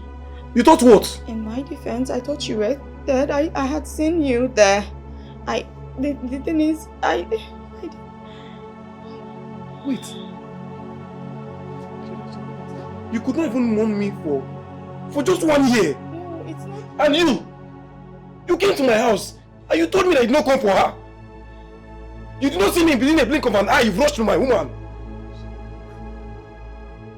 You thought what? In my defense, I thought you were dead. I had seen you there. The thing is, Wait. You could not even warn me for just 1 year. No, it's not. And you came to my house and you told me that you did not come for her. You did not see me within a blink of an eye. You rushed to my woman.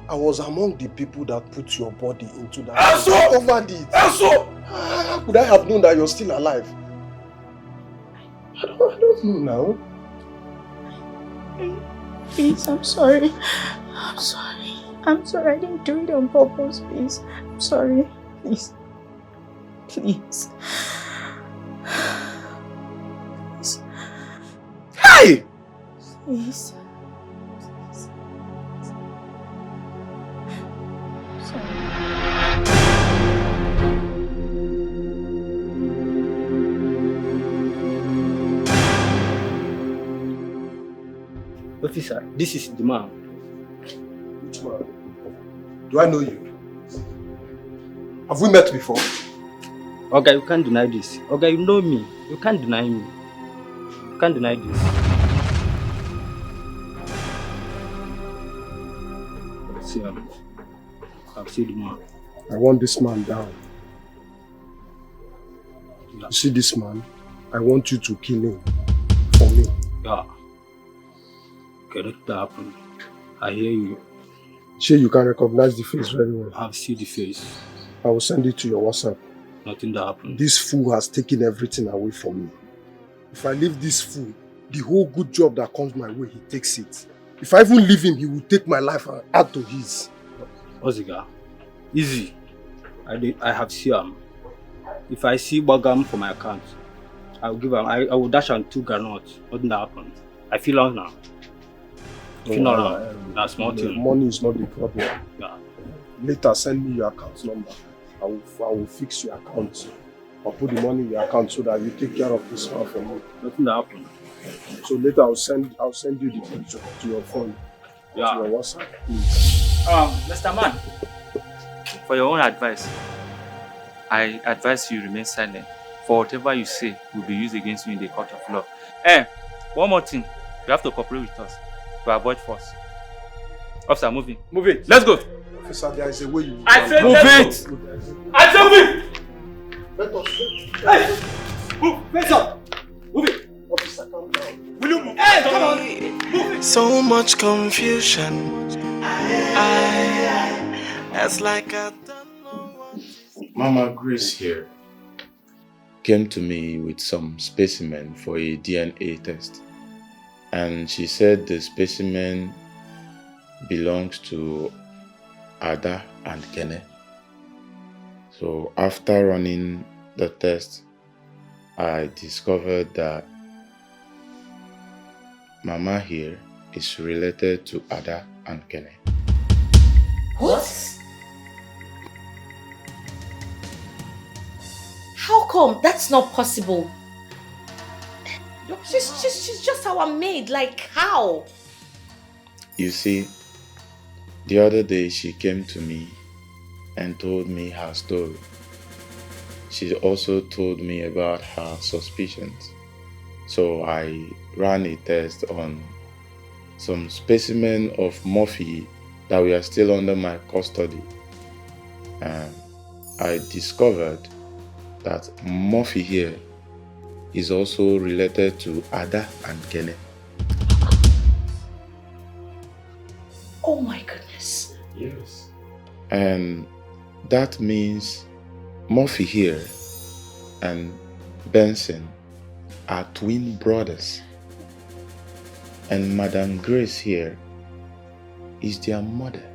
I was among the people that put your body into that. And so? I covered it. And so? How could I have known that you're still alive? I don't know now. Please, I'm sorry. I'm sorry. I'm sorry. I didn't do it on purpose, please. I'm sorry. Please. Please. Please. Hey! Please. Officer, this is the man. Which man? Do I know you? Have we met before? Okay, you can't deny this. Okay, you know me. You can't deny me. You can't deny this. See, I've seen the man. I want this man down. Yeah. You see this man? I want you to kill him. For me. Yeah. Okay, let that happen. I hear you. Sure, you can recognize the face very well. I've seen the face. I will send it to your WhatsApp. Nothing that happened. This fool has taken everything away from me. If I leave this fool, the whole good job that comes my way, he takes it. If I even leave him, he will take my life and add to his. Oziga, easy. I have seen him. If I see Bagam for my account, I will give him. I will dash on 2 granates. Nothing that happened. I feel out now. That's small thing. Money is not the problem. Yeah. Later, send me your account number. I will fix your account. I'll put the money in your account so that you take care of this man for me. Nothing that happened. So later I'll send you the picture to your phone. Yeah. To your WhatsApp, please. Mr. Man, for your own advice, I advise you remain silent. For whatever you say will be used against you in the court of law. One more thing. You have to cooperate with us to avoid force. Officer, move in. Move it. Let's go. Officer, there is a way you I said move it. I said move it. Let us Hey! Move! Face up! Move it! Officer, calm down. Will you move? Hey, come on! Move it! So much confusion. It's like I don't know what. Mama Grace here came to me with some specimen for a DNA test. And she said the specimen belongs to Ada and Kene. So after running the test, I discovered that Mama here is related to Ada and Kene. What? How come? That's not possible. She's just our maid. Like, how? You see, the other day she came to me and told me her story. She also told me about her suspicions. So I ran a test on some specimen of Murphy that were still under my custody. And I discovered that Murphy here is also related to Ada and Kene. Oh my goodness. Yes. And that means Murphy here and Benson are twin brothers. And Madam Grace here is their mother.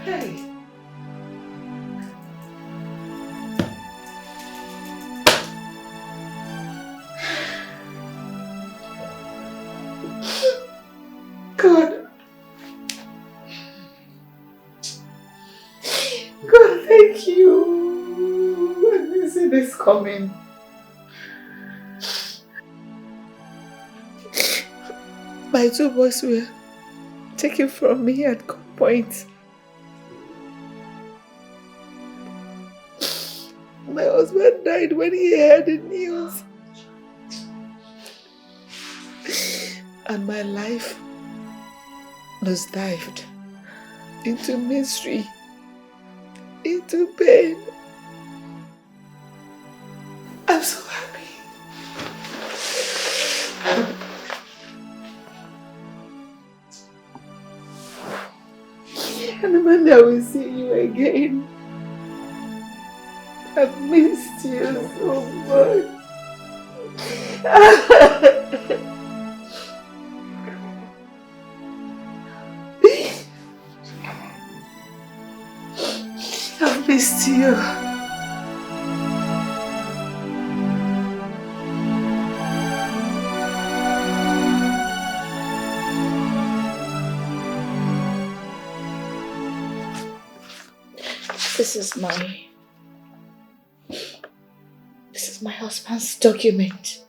Hey. God. this coming. My 2 boys were taken from me at gunpoint. My husband died when he heard the news. And my life nosedived into misery, into pain. I'm so happy. And Monday I will see you again. I've missed you so much. I've missed you. This is my husband's document.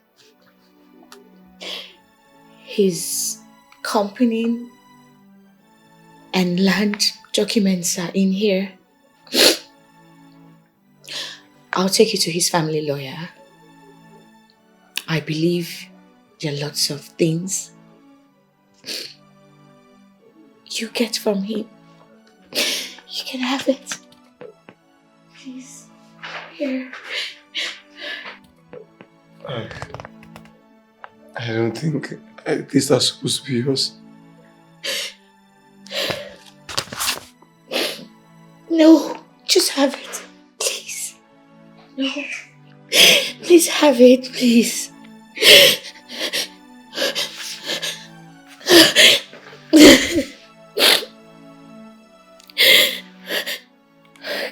His company and land documents are in here. I'll take you to his family lawyer. I believe there are lots of things you get from him. You can have it. Please. Here. I don't think these are supposed to be yours. No, just have it. Please. No. Please have it, please.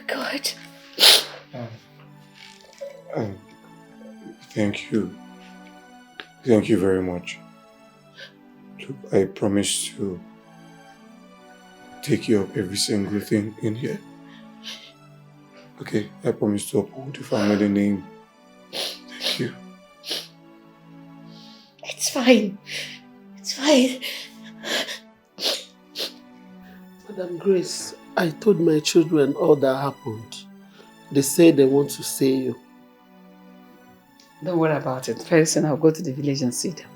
God. Thank you. Thank you very much. Look, I promise to take care of every single thing in here. Okay, I promise to uphold the family name. Thank you. It's fine. It's fine. Madam Grace, I told my children all that happened. They say they want to see you. Don't worry about it. Very soon I'll go to the village and see them.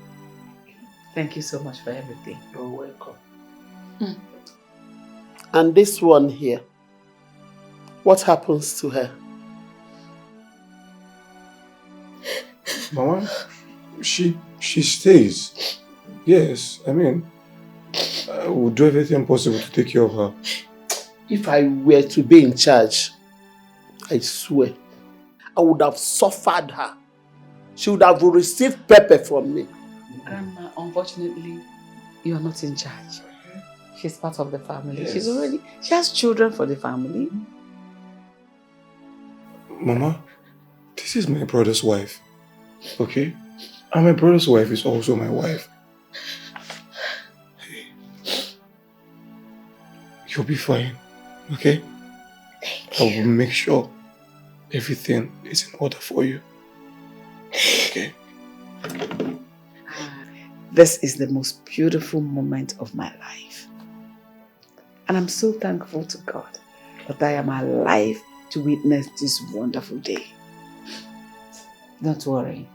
Thank you so much for everything. You're welcome. And this one here, what happens to her? Mama, she stays. Yes, I mean, I will do everything possible to take care of her. If I were to be in charge, I swear, I would have suffered her. She would have received pepper from me. Grandma, unfortunately, you are not in charge. She's part of the family. Yes. She has children for the family. Mama, this is my brother's wife, okay? And my brother's wife is also my wife. Hey, you'll be fine, okay? I will make sure everything is in order for you, okay? This is the most beautiful moment of my life. And I'm so thankful to God that I am alive to witness this wonderful day. Don't worry.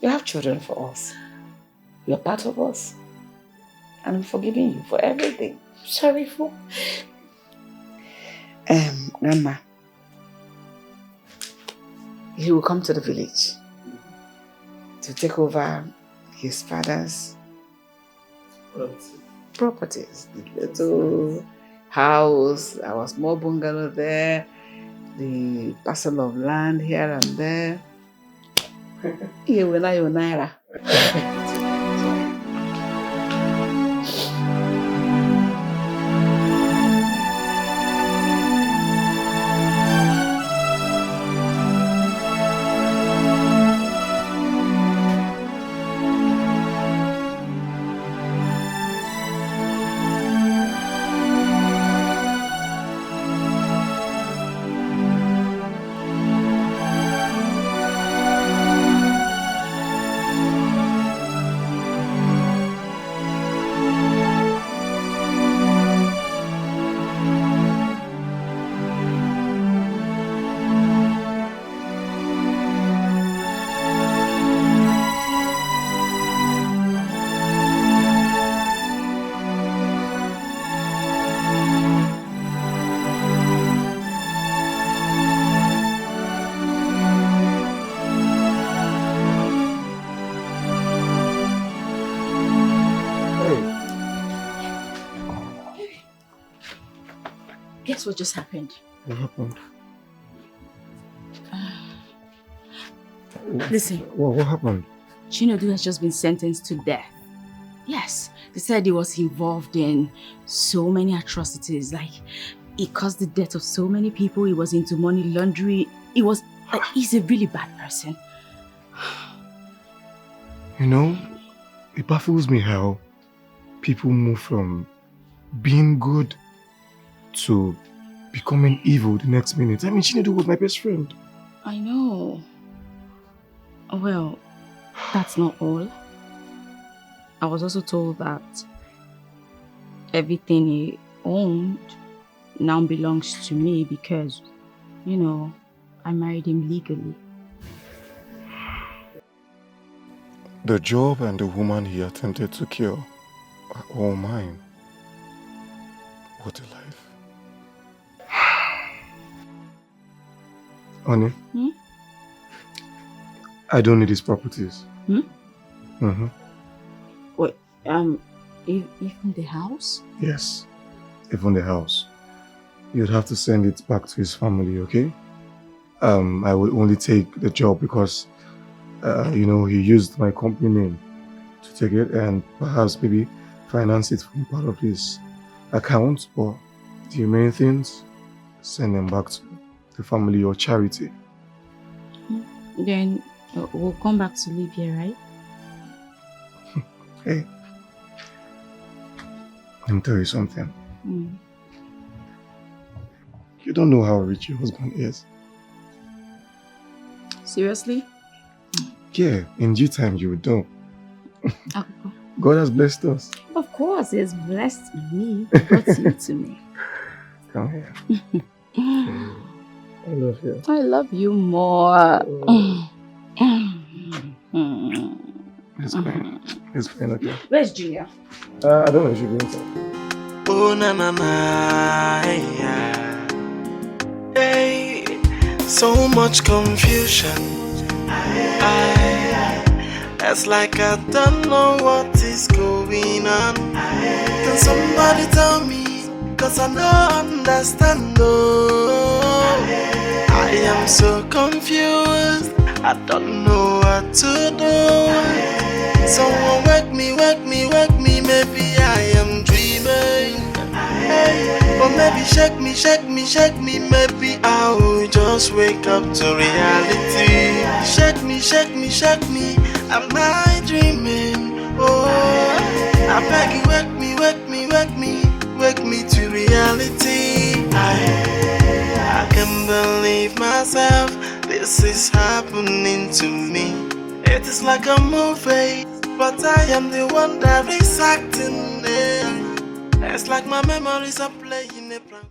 You have children for us. You're part of us. And I'm forgiving you for everything. Sorry for... Grandma, he will come to the village to take over his father's properties. The little house, our small bungalow there, the parcel of land here and there. Naira. That's what just happened. What happened? Listen. What happened? Chinedu has just been sentenced to death. Yes, they said he was involved in so many atrocities. Like, he caused the death of so many people. He was into money laundering. He's a really bad person. You know, it baffles me how people move from being good to becoming evil the next minute. I mean, Chinedu was my best friend. I know. Well, that's not all. I was also told that everything he owned now belongs to me because, you know, I married him legally. The job and the woman he attempted to kill are all mine. What a life. Honey, I don't need his properties. Wait, even the house? Yes, even the house. You'd have to send it back to his family, okay? I will only take the job because, you know, he used my company name to take it and perhaps maybe finance it from part of his account, but the remaining things, send them back to the family or charity. Then we'll come back to live here, right? Hey, let me tell you something. You don't know how rich your husband is. Seriously? Yeah, in due time you will know. God has blessed us. Of course, he has blessed me. He brought you to me. Come here. I love you. I love you more. It's fine. It's fine, okay? Where's Julia? I don't know if she'll be inside. Oh na na na, yeah. Hey, so much confusion. It's like I don't know what is going on. Can somebody tell me? Cause I don't understand. Oh, I am so confused. I don't know what to do. Someone wake me, wake me, wake me. Maybe I am dreaming. Hey, or maybe shake me, shake me, shake me. Maybe I will just wake up to reality. Shake me, shake me, shake me. Am I dreaming? Oh, I beg you, wake me, wake me, wake me. Wake me to reality. I can't believe myself. This is happening to me. It is like a movie, but I am the one that is acting. It's like my memories are playing a prank.